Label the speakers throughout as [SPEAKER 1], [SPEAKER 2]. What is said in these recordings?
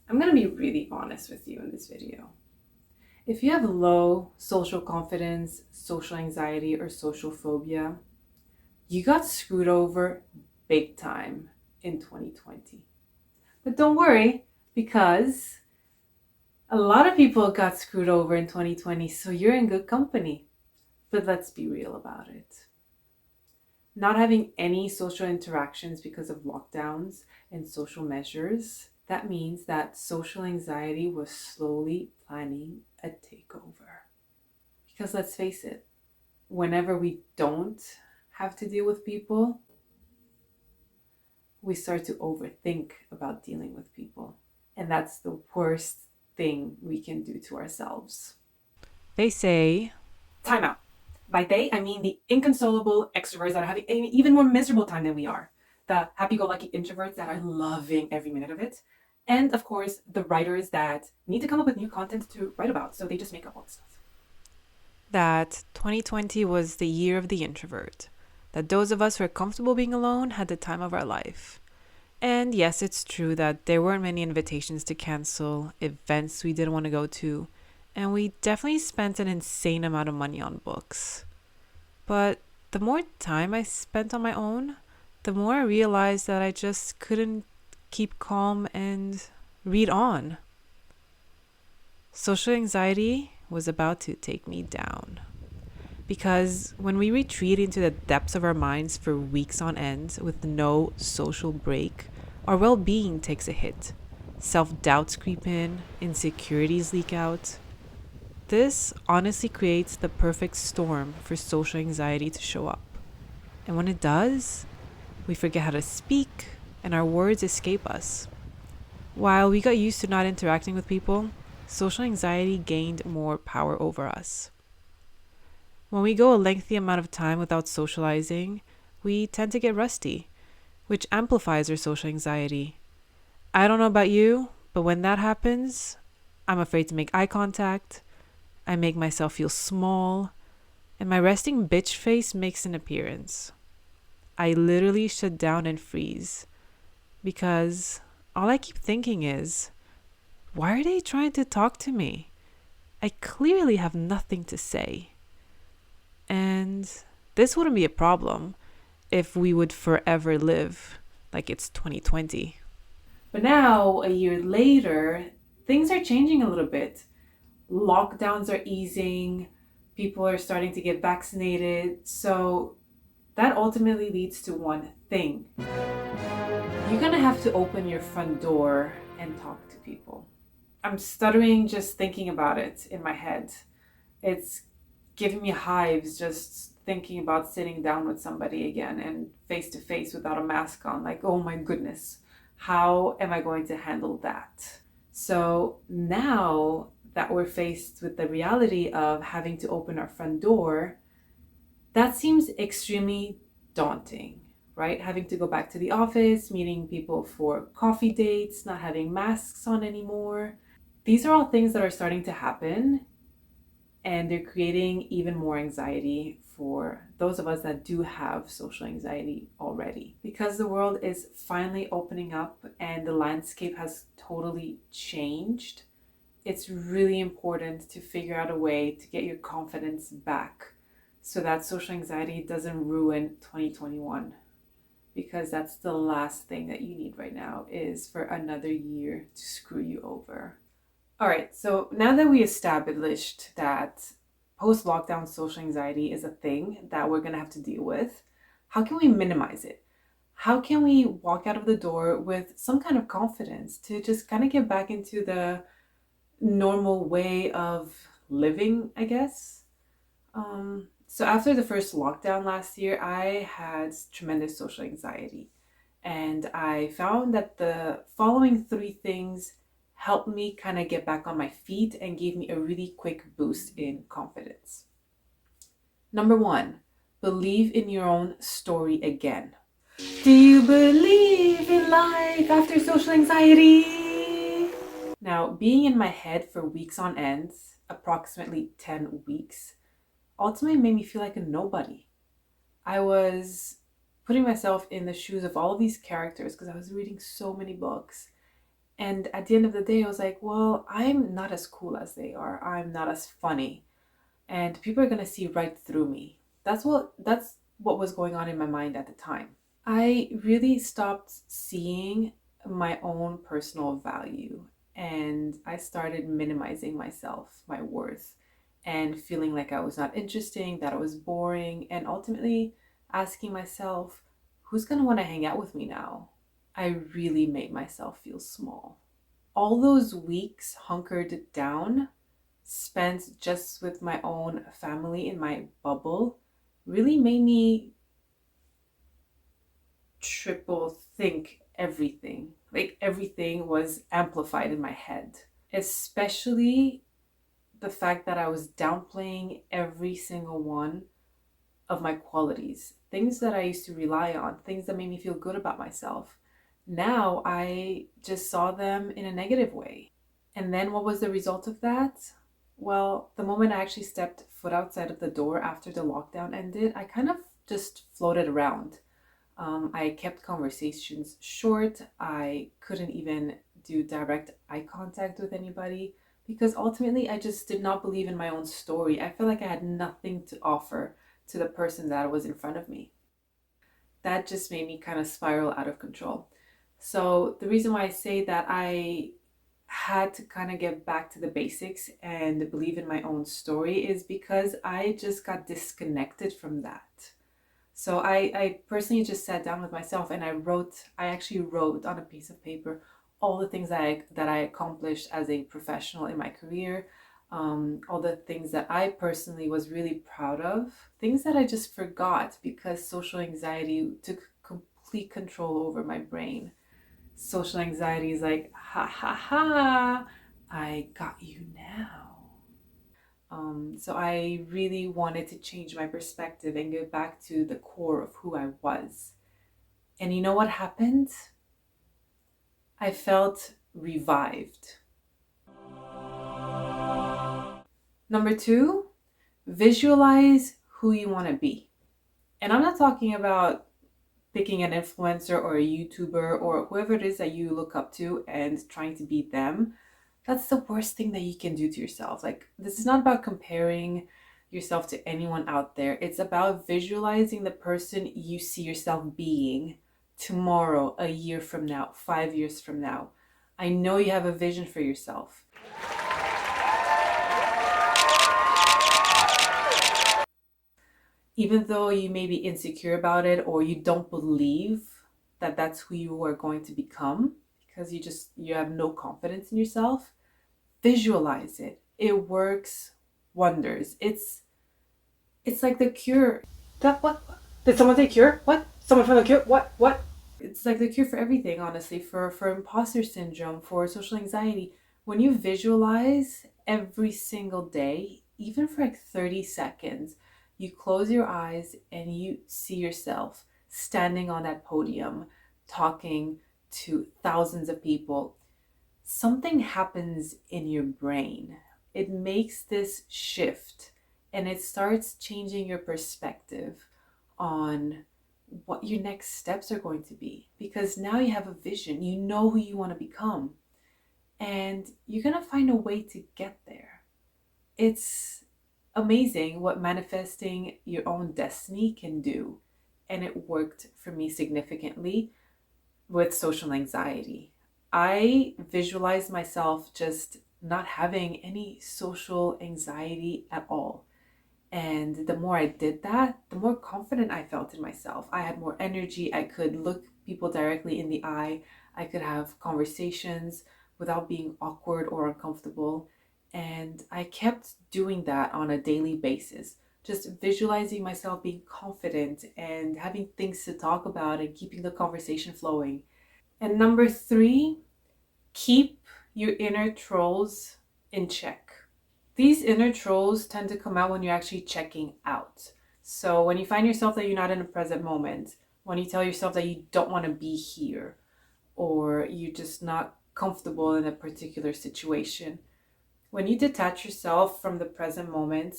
[SPEAKER 1] I'm going to be really honest with you in this video. If you have low social confidence, social anxiety, or social phobia, you got screwed over big time in 2020. But don't worry, because a lot of people got screwed over in 2020, so you're in good company. But let's be real about it. Not having any social interactions because of lockdowns and social measures, that means that social anxiety was slowly planning a takeover. Because let's face it, whenever we don't have to deal with people, we start to overthink about dealing with people. And that's the worst thing we can do to ourselves.
[SPEAKER 2] They say,
[SPEAKER 1] Time out. By they, I mean the inconsolable extroverts that are having an even more miserable time than we are. The happy-go-lucky introverts that are loving every minute of it. And of course, the writers that need to come up with new content to write about, so they just make up all this stuff.
[SPEAKER 2] that 2020 was the year of the introvert, that those of us who are comfortable being alone had the time of our life. And yes, it's true that there weren't many invitations to cancel, events we didn't want to go to, and we definitely spent an insane amount of money on books. But the more time I spent on my own, the more I realized that I just couldn't keep calm and read on. Social anxiety was about to take me down. Because when we retreat into the depths of our minds for weeks on end with no social break, our well being takes a hit. Self doubts creep in, insecurities leak out. This honestly creates the perfect storm for social anxiety to show up. And when it does, we forget how to speak and our words escape us. While we got used to not interacting with people, social anxiety gained more power over us. When we go a lengthy amount of time without socializing, we tend to get rusty, which amplifies our social anxiety. I don't know about you, but when that happens, I'm afraid to make eye contact, I make myself feel small, and my resting bitch face makes an appearance. I literally shut down and freeze because all I keep thinking is, why are they trying to talk to me? I clearly have nothing to say. And this wouldn't be a problem if we would forever live like it's 2020.
[SPEAKER 1] But now, a year later, things are changing a little bit. Lockdowns are easing, people are starting to get vaccinated. So that ultimately leads to one thing: you're gonna have to open your front door and talk to people. I'm stuttering just thinking about it in my head. It's giving me hives just thinking about sitting down with somebody again and face to face without a mask on. Like, oh my goodness, how am I going to handle that? So now that we're faced with the reality of having to open our front door, that seems extremely daunting, right? Having to go back to the office, meeting people for coffee dates, not having masks on anymore. These are all things that are starting to happen, and they're creating even more anxiety for those of us that do have social anxiety already. Because the world is finally opening up and the landscape has totally changed, it's really important to figure out a way to get your confidence back so that social anxiety doesn't ruin 2021, because that's the last thing that you need right now, is for another year to screw you over. All right, so now that we established that post-lockdown social anxiety is a thing that we're going to have to deal with, how can we minimize it? How can we walk out of the door with some kind of confidence to just kind of get back into the normal way of living, I guess? So after the first lockdown last year, I had tremendous social anxiety. And I found that the following three things helped me kind of get back on my feet and gave me a really quick boost in confidence. Number one, believe in your own story again. Do you believe in life after social anxiety? Now, being in my head for weeks on end, approximately 10 weeks, ultimately made me feel like a nobody. I was putting myself in the shoes of all of these characters because I was reading so many books. And at the end of the day, I was like, well, I'm not as cool as they are. I'm not as funny. And people are going to see right through me. That's what was going on in my mind at the time. I really stopped seeing my own personal value, and I started minimizing myself, my worth, and feeling like I was not interesting, that I was boring, and ultimately asking myself, who's going to want to hang out with me now? I really made myself feel small. All those weeks hunkered down, spent just with my own family in my bubble, really made me triple think everything. Like everything was amplified in my head, especially the fact that I was downplaying every single one of my qualities, things that I used to rely on, things that made me feel good about myself. Now I just saw them in a negative way. And then what was the result of that? Well, the moment I actually stepped foot outside of the door after the lockdown ended, I kind of just floated around. I kept conversations short. I couldn't even do direct eye contact with anybody because ultimately I just did not believe in my own story. I felt like I had nothing to offer to the person that was in front of me. That just made me kind of spiral out of control. So, the reason why I say that I had to kind of get back to the basics and believe in my own story is because I just got disconnected from that. So I personally just sat down with myself and I actually wrote on a piece of paper all the things that I accomplished as a professional in my career, all the things that I personally was really proud of, things that I just forgot because social anxiety took complete control over my brain. Social anxiety is like, ha ha ha, I got you now. So I really wanted to change my perspective and get back to the core of who I was. And you know what happened? I felt revived. Number two, visualize who you want to be. And I'm not talking about picking an influencer or a YouTuber or whoever it is that you look up to and trying to be them. That's the worst thing that you can do to yourself. Like, this is not about comparing yourself to anyone out there. It's about visualizing the person you see yourself being tomorrow, a year from now, 5 years from now. I know you have a vision for yourself. Even though you may be insecure about it or you don't believe that that's who you are going to become because you have no confidence in yourself, visualize it. It works wonders. It's like the cure. That what? Did someone say cure? What? Someone found the cure? What? It's like the cure for everything, honestly, for imposter syndrome, for social anxiety. When you visualize every single day, even for like 30 seconds, you close your eyes and you see yourself standing on that podium talking to thousands of people. Something happens in your brain. It makes this shift and it starts changing your perspective on what your next steps are going to be because now you have a vision. You know who you want to become and you're going to find a way to get there. It's amazing what manifesting your own destiny can do. And it worked for me significantly with social anxiety. I visualized myself just not having any social anxiety at all. And the more I did that, the more confident I felt in myself. I had more energy. I could look people directly in the eye. I could have conversations without being awkward or uncomfortable. And I kept doing that on a daily basis, just visualizing myself being confident and having things to talk about and keeping the conversation flowing. And number three, keep your inner trolls in check. These inner trolls tend to come out when you're actually checking out. So when you find yourself that you're not in a present moment, when you tell yourself that you don't want to be here, or you're just not comfortable in a particular situation, when you detach yourself from the present moment,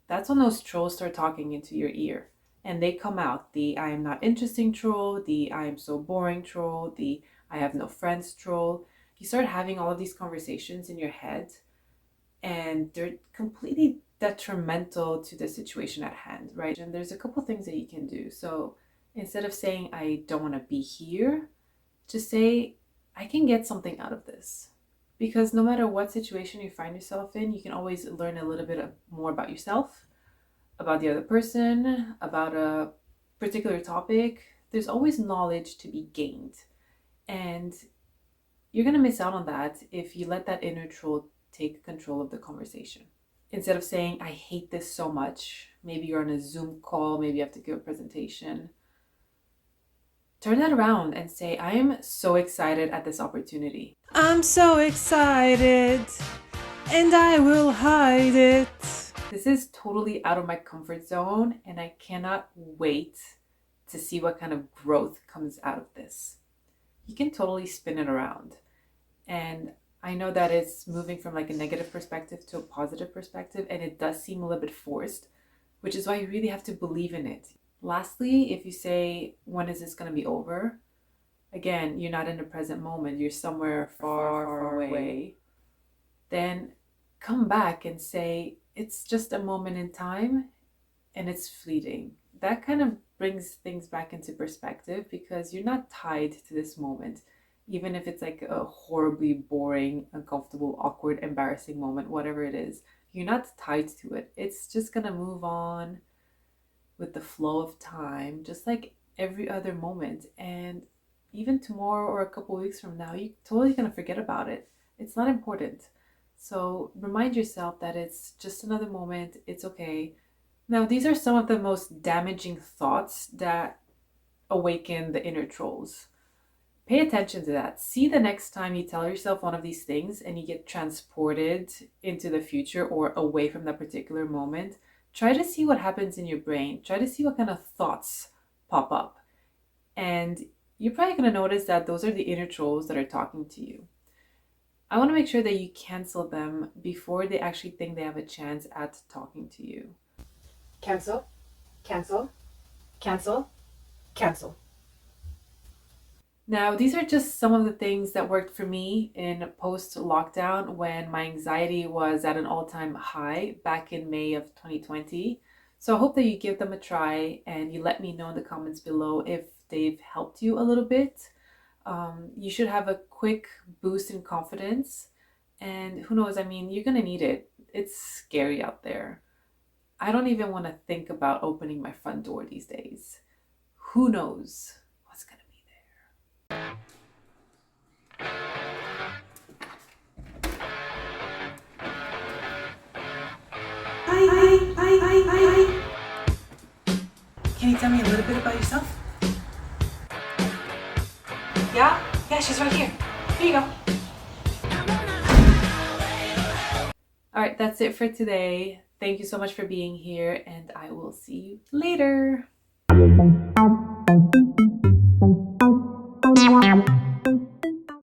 [SPEAKER 1] that's when those trolls start talking into your ear. And they come out. The I am not interesting troll, the I am so boring troll, the I have no friends troll. you start having all of these conversations in your head, and they're completely detrimental to the situation at hand, right? And there's a couple things that you can do. So instead of saying, I don't want to be here, just say, I can get something out of this. Because no matter what situation you find yourself in, you can always learn a little bit more about yourself, about the other person, about a particular topic. There's always knowledge to be gained. And you're going to miss out on that if you let that inner troll take control of the conversation. Instead of saying, I hate this so much, maybe you're on a Zoom call, maybe you have to give a presentation, turn that around and say, I am so excited at this opportunity.
[SPEAKER 2] I'm so excited, and I will hide it.
[SPEAKER 1] This is totally out of my comfort zone, and I cannot wait to see what kind of growth comes out of this. You can totally spin it around. And I know that it's moving from like a negative perspective to a positive perspective, and it does seem a little bit forced, which is why you really have to believe in it. Lastly, if you say, when is this going to be over? Again, you're not in the present moment, you're somewhere far, far away. Then come back and say, it's just a moment in time and it's fleeting. That kind of brings things back into perspective, because you're not tied to this moment. Even if it's like a horribly boring, uncomfortable, awkward, embarrassing moment, whatever it is, you're not tied to it. It's just going to move on with the flow of time, just like every other moment. And even tomorrow or a couple weeks from now, you're totally going to forget about it. It's not important. So remind yourself that it's just another moment. It's okay. Now, these are some of the most damaging thoughts that awaken the inner trolls. Pay attention to that. See the next time you tell yourself one of these things and you get transported into the future or away from that particular moment. Try to see what happens in your brain. Try to see what kind of thoughts pop up. And you're probably going to notice that those are the inner trolls that are talking to you. I want to make sure that you cancel them before they actually think they have a chance at talking to you.
[SPEAKER 3] Cancel, cancel, cancel, cancel.
[SPEAKER 1] Now, these are just some of the things that worked for me in post-lockdown when my anxiety was at an all-time high back in May of 2020. So I hope that you give them a try and you let me know in the comments below if they've helped you a little bit. You should have a quick boost in confidence. And who knows, I mean, you're going to need it. It's scary out there. I don't even want to think about opening my front door these days. Who knows what's going to be there. Hi. Can you tell me a little bit about yourself? Yeah, she's right here. Here you go. All right, that's it for today. Thank you so much for being here, and I will see you later.